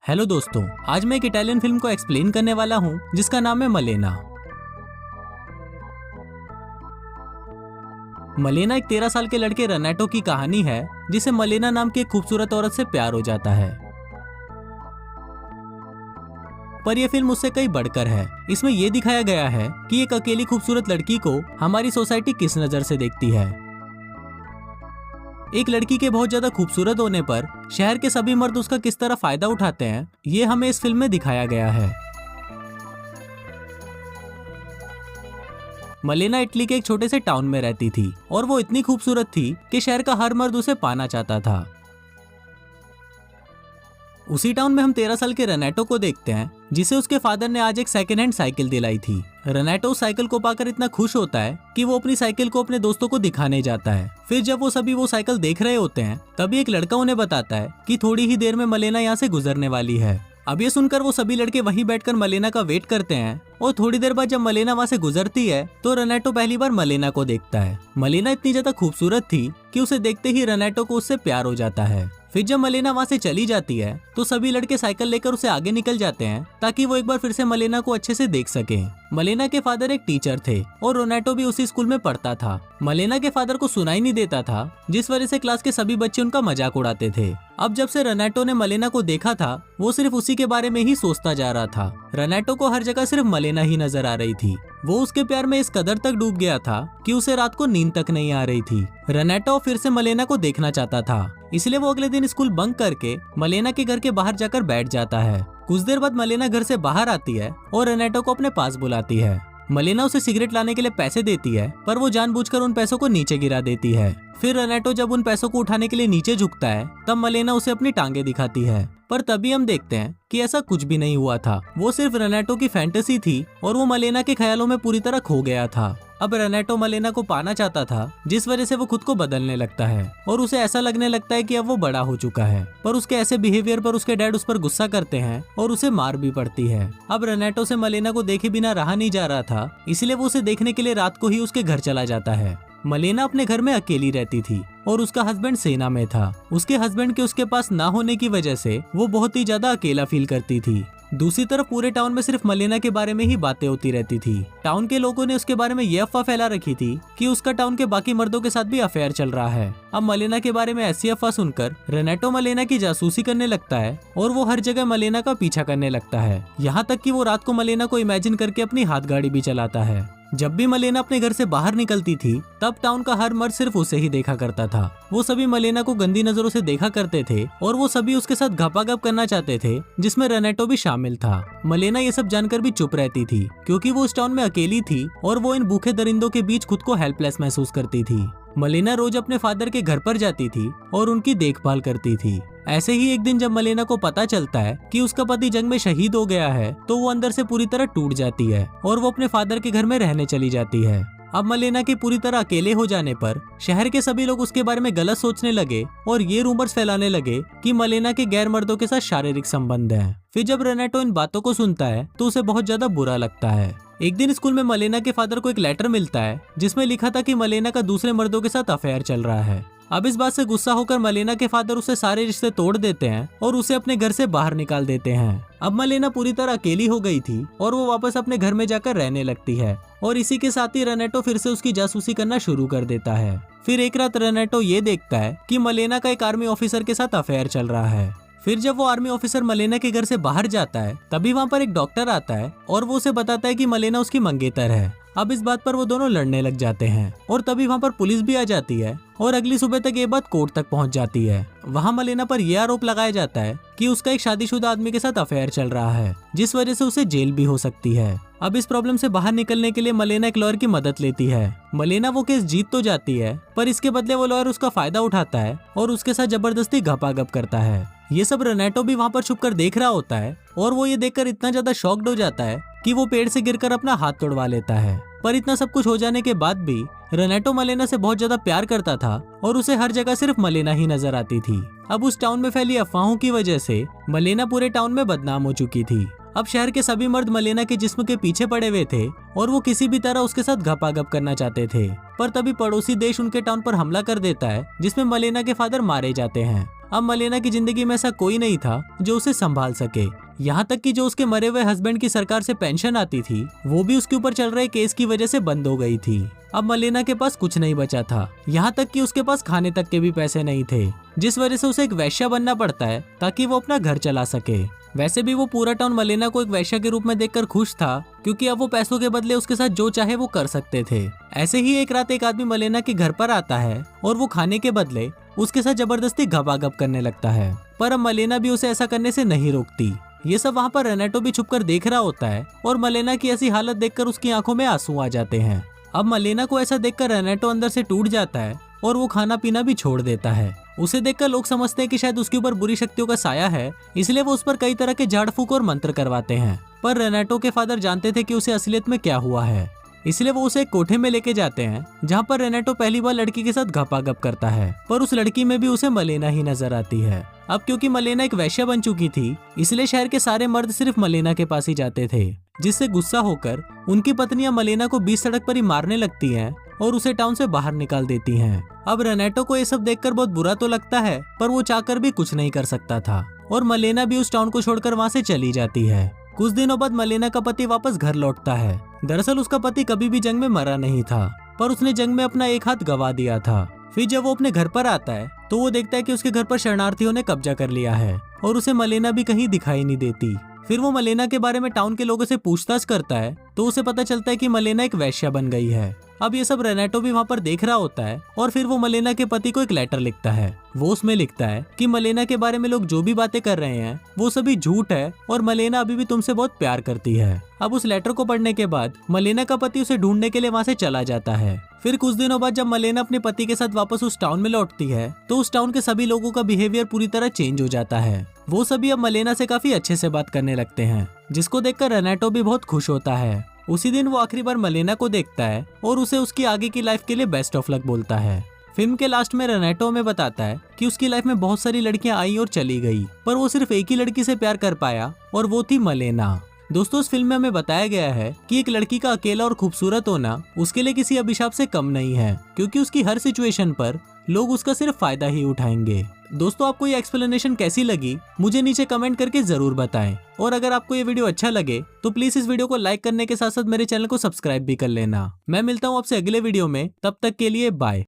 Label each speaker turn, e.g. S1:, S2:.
S1: Hello दोस्तों, आज मैं एक इटालियन फिल्म को एक्सप्लेन करने वाला हूँ जिसका नाम है मलेना। मलेना एक 13 साल के लड़के रेनेटो की कहानी है जिसे मलेना नाम की एक खूबसूरत औरत से प्यार हो जाता है। पर यह फिल्म उससे कई बढ़कर है। इसमें यह दिखाया गया है कि एक अकेली खूबसूरत लड़की को हमारी सोसाइटी किस नजर से देखती है। एक लड़की के बहुत ज्यादा खूबसूरत होने पर शहर के सभी मर्द उसका किस तरह फायदा उठाते हैं, ये हमें इस फिल्म में दिखाया गया है। मलेना इटली के एक छोटे से टाउन में रहती थी और वो इतनी खूबसूरत थी कि शहर का हर मर्द उसे पाना चाहता था। उसी टाउन में हम 13 साल के रेनेटो को देखते हैं जिसे उसके फादर ने आज एक सेकंड हैंड साइकिल दिलाई थी। रेनेटो उस साइकिल को पाकर इतना खुश होता है कि वो अपनी साइकिल को अपने दोस्तों को दिखाने जाता है। फिर जब वो सभी वो साइकिल देख रहे होते हैं तभी एक लड़का उन्हें बताता है कि थोड़ी ही देर में मलेना यहाँ से गुजरने वाली है। अब ये सुनकर वो सभी लड़के वहीं बैठकर मलेना का वेट करते हैं और थोड़ी देर बाद जब मलेना वहाँ से गुजरती है तो रेनेटो पहली बार मलेना को देखता है। मलेना इतनी ज्यादा खूबसूरत थी कि उसे देखते ही रेनेटो को उससे प्यार हो जाता है। फिर जब मलेना वहाँ से चली जाती है तो सभी लड़के साइकिल लेकर उसे आगे निकल जाते हैं ताकि वो एक बार फिर से मलेना को अच्छे से देख सके। मलेना के फादर एक टीचर थे और रेनेटो भी उसी स्कूल में पढ़ता था। मलेना के फादर को सुनाई नहीं देता था जिस वजह से क्लास के सभी बच्चे उनका मजाक उड़ाते थे। अब जब से रेनेटो ने मलेना को देखा था वो सिर्फ उसी के बारे में ही सोचता जा रहा था। रेनेटो को हर जगह सिर्फ मलेना ही नजर आ रही थी। वो उसके प्यार में इस कदर तक डूब गया था कि उसे रात को नींद तक नहीं आ रही थी। रेनेटो फिर से मलेना को देखना चाहता था, इसलिए वो अगले दिन स्कूल बंक करके मलेना के घर के बाहर जाकर बैठ जाता है। कुछ देर बाद मलेना घर से बाहर आती है और रेनेटो को अपने पास बुलाती है। मलेना उसे सिगरेट लाने के लिए पैसे देती है पर वो जानबूझकर उन पैसों को नीचे गिरा देती है। फिर रेनेटो जब उन पैसों को उठाने के लिए नीचे झुकता है तब मलेना उसे अपनी टांगे दिखाती है। पर तभी हम देखते हैं कि ऐसा कुछ भी नहीं हुआ था, वो सिर्फ रेनेटो की फैंटेसी थी और वो मलेना के ख्यालों में पूरी तरह खो गया था। अब रेनेटो मलेना को पाना चाहता था जिस वजह से वो खुद को बदलने लगता है और उसे ऐसा लगने लगता है कि अब वो बड़ा हो चुका है। पर उसके ऐसे बिहेवियर पर उसके डैड उस पर गुस्सा करते हैं और उसे मार भी पड़ती है। अब रेनेटो से मलेना को देखे बिना रहा नहीं जा रहा था, इसलिए वो उसे देखने के लिए रात को ही उसके घर चला जाता है। मलेना अपने घर में अकेली रहती थी और उसका हस्बैंड सेना में था। उसके हस्बैंड के उसके पास ना होने की वजह से वो बहुत ही ज्यादा अकेला फील करती थी। दूसरी तरफ पूरे टाउन में सिर्फ मलेना के बारे में ही बातें होती रहती थी। टाउन के लोगों ने उसके बारे में ये अफवाह फैला रखी थी कि उसका टाउन के बाकी मर्दों के साथ भी अफेयर चल रहा है। अब मलेना के बारे में ऐसी अफवाह सुनकर रेनेटो मलेना की जासूसी करने लगता है और वो हर जगह मलेना का पीछा करने लगता है। यहाँ तक कि वो रात को मलेना को इमेजिन करके अपनी हाथ गाड़ी भी चलाता है। जब भी मलेना अपने घर से बाहर निकलती थी तब टाउन का हर मर्द सिर्फ उसे ही देखा करता था। वो सभी मलेना को गंदी नजरों से देखा करते थे और वो सभी उसके साथ घपाघप करना चाहते थे, जिसमें रेनेटो भी शामिल था। मलेना ये सब जानकर भी चुप रहती थी क्योंकि वो उस टाउन में अकेली थी और वो इन भूखे दरिंदों के बीच खुद को हेल्पलेस महसूस करती थी। मलेना रोज अपने फादर के घर पर जाती थी और उनकी देखभाल करती थी। ऐसे ही एक दिन जब मलेना को पता चलता है कि उसका पति जंग में शहीद हो गया है तो वो अंदर से पूरी तरह टूट जाती है और वो अपने फादर के घर में रहने चली जाती है। अब मलेना के पूरी तरह अकेले हो जाने पर शहर के सभी लोग उसके बारे में गलत सोचने लगे और ये रूमर्स फैलाने लगे कि मलेना के गैर मर्दों के साथ शारीरिक संबंध है। फिर जब रेनेटो इन बातों को सुनता है तो उसे बहुत ज्यादा बुरा लगता है। एक दिन स्कूल में मलेना के फादर को एक लेटर मिलता है जिसमें लिखा था कि मलेना का दूसरे मर्दों के साथ अफेयर चल रहा है। अब इस बात से गुस्सा होकर मलेना के फादर उसे सारे रिश्ते तोड़ देते हैं और उसे अपने घर से बाहर निकाल देते हैं। अब मलेना पूरी तरह अकेली हो गई थी और वो वापस अपने घर में जाकर रहने लगती है और इसी के साथ ही रेनेटो फिर से उसकी जासूसी करना शुरू कर देता है। फिर एक रात रेनेटो ये देखता है कि मलेना का एक आर्मी ऑफिसर के साथ अफेयर चल रहा है। फिर जब वो आर्मी ऑफिसर मलेना के घर से बाहर जाता है तभी वहाँ पर एक डॉक्टर आता है और वो उसे बताता है कि मलेना उसकी मंगेतर है। अब इस बात पर वो दोनों लड़ने लग जाते हैं और तभी वहाँ पर पुलिस भी आ जाती है और अगली सुबह तक ये बात कोर्ट तक पहुँच जाती है। वहाँ मलेना पर यह आरोप लगाया जाता है कि उसका एक शादीशुदा आदमी के साथ अफेयर चल रहा है, जिस वजह से उसे जेल भी हो सकती है। अब इस प्रॉब्लम से बाहर निकलने के लिए मलेना एक लॉयर की मदद लेती है। मलेना वो केस जीत तो जाती है पर इसके बदले वो लॉयर उसका फायदा उठाता है और उसके साथ जबरदस्ती घपाघप करता है। ये सब रेनेटो भी वहाँ पर छुपकर देख रहा होता है और वो ये देखकर इतना ज्यादा शॉक्ड हो जाता है कि वो पेड़ से गिरकर अपना हाथ तोड़वा लेता है। पर इतना सब कुछ हो जाने के बाद भी रेनेटो मलेना से बहुत ज्यादा प्यार करता था और उसे हर जगह सिर्फ मलेना ही नजर आती थी। अब उस टाउन में फैली अफवाहों की वजह से मलेना पूरे टाउन में बदनाम हो चुकी थी। अब शहर के सभी मर्द मलेना के जिस्म के पीछे पड़े हुए थे और वो किसी भी तरह उसके साथ घपाघप करना चाहते थे। पर तभी पड़ोसी देश उनके टाउन पर हमला कर देता है, जिसमें मलेना के फादर मारे जाते हैं। अब मलेना की जिंदगी में ऐसा कोई नहीं था जो उसे संभाल सके। यहाँ तक कि जो उसके मरे हुए हस्बैंड की सरकार से पेंशन आती थी, वो भी उसके ऊपर चल रहे केस की वजह से बंद हो गई थी। अब मलेना के पास कुछ नहीं बचा था, यहाँ तक कि उसके पास खाने तक के भी पैसे नहीं थे, जिस वजह से उसे एक वैश्या बनना पड़ता है ताकि वो अपना घर चला सके। वैसे भी वो पूरा टाउन मलेना को एक वैश्या के रूप में देखकर खुश था, क्योंकि अब वो पैसों के बदले उसके साथ जो चाहे वो कर सकते थे। ऐसे ही एक रात एक आदमी मलेना के घर पर आता है और वो खाने के बदले उसके साथ जबरदस्ती घपाघप करने लगता है। पर अब मलेना भी उसे ऐसा करने से नहीं रोकती। ये सब वहाँ पर रेनेटो भी छुपकर देख रहा होता है और मलेना की ऐसी हालत देखकर उसकी आंखों में आंसू आ जाते हैं। अब मलेना को ऐसा देखकर रेनेटो अंदर से टूट जाता है और वो खाना पीना भी छोड़ देता है। उसे देखकर लोग समझते हैं कि शायद उसके ऊपर बुरी शक्तियों का साया है, इसलिए वो उस पर कई तरह के झाड़ फूक और मंत्र करवाते हैं। पर रेनेटो के फादर जानते थे कि उसे असलियत में क्या हुआ है, इसलिए वो उसे एक कोठे में लेके जाते हैं, जहाँ पर रेनेटो पहली बार लड़की के साथ घपाघप करता है। पर उस लड़की में भी उसे मलेना ही नजर आती है। अब क्योंकि मलेना एक वैश्या बन चुकी थी, इसलिए शहर के सारे मर्द सिर्फ मलेना के पास ही जाते थे, जिससे गुस्सा होकर उनकी पत्नियां मलेना को बीच सड़क पर ही मारने लगती हैं और उसे टाउन से बाहर निकाल देती हैं। अब रेनेटो को ये सब देखकर बहुत बुरा तो लगता है, पर वो चाहकर भी कुछ नहीं कर सकता था और मलेना भी उस टाउन को छोड़कर वहाँ से चली जाती है। कुछ दिनों बाद मलेना का पति वापस घर लौटता है। दरअसल उसका पति कभी भी जंग में मरा नहीं था, पर उसने जंग में अपना एक हाथ गवा दिया था। फिर जब वो अपने घर पर आता है तो वो देखता है कि उसके घर पर शरणार्थियों ने कब्जा कर लिया है और उसे मलेना भी कहीं दिखाई नहीं देती। फिर वो मलेना के बारे में टाउन के लोगों से पूछताछ करता है तो उसे पता चलता है कि मलेना एक वैश्या बन गई है। अब ये सब रेनेटो भी वहाँ पर देख रहा होता है और फिर वो मलेना के पति को एक लेटर लिखता है। वो उसमें लिखता है कि मलेना के बारे में लोग जो भी बातें कर रहे हैं वो सभी झूठ है और मलेना अभी भी तुमसे बहुत प्यार करती है। अब उस लेटर को पढ़ने के बाद मलेना का पति उसे ढूंढने के लिए वहाँ से चला जाता है। फिर कुछ दिनों बाद जब मलेना अपने पति के साथ वापस उस टाउन में लौटती है तो उस टाउन के सभी लोगों का बिहेवियर पूरी तरह चेंज हो जाता है। वो सभी अब मलेना से काफी अच्छे से बात करने लगते हैं, जिसको देखकर रेनेटो भी बहुत खुश होता है। उसी दिन वो आखिरी बार मलेना को देखता है और उसे उसकी आगे की लाइफ के लिए बेस्ट ऑफ लक बोलता है। फिल्म के लास्ट में रेनेटो में बताता है कि उसकी लाइफ में बहुत सारी लड़कियां आई और चली गई, पर वो सिर्फ एक ही लड़की से प्यार कर पाया और वो थी मलेना। दोस्तों, इस फिल्म में हमें बताया गया है कि एक लड़की का अकेला और खूबसूरत होना उसके लिए किसी अभिशाप से कम नहीं है, क्योंकि उसकी हर सिचुएशन पर लोग उसका सिर्फ फायदा ही उठाएंगे। दोस्तों, आपको ये एक्सप्लेनेशन कैसी लगी मुझे नीचे कमेंट करके जरूर बताएं। और अगर आपको ये वीडियो अच्छा लगे तो प्लीज इस वीडियो को लाइक करने के साथ साथ मेरे चैनल को सब्सक्राइब भी कर लेना। मैं मिलता हूँ आपसे अगले वीडियो में, तब तक के लिए बाय।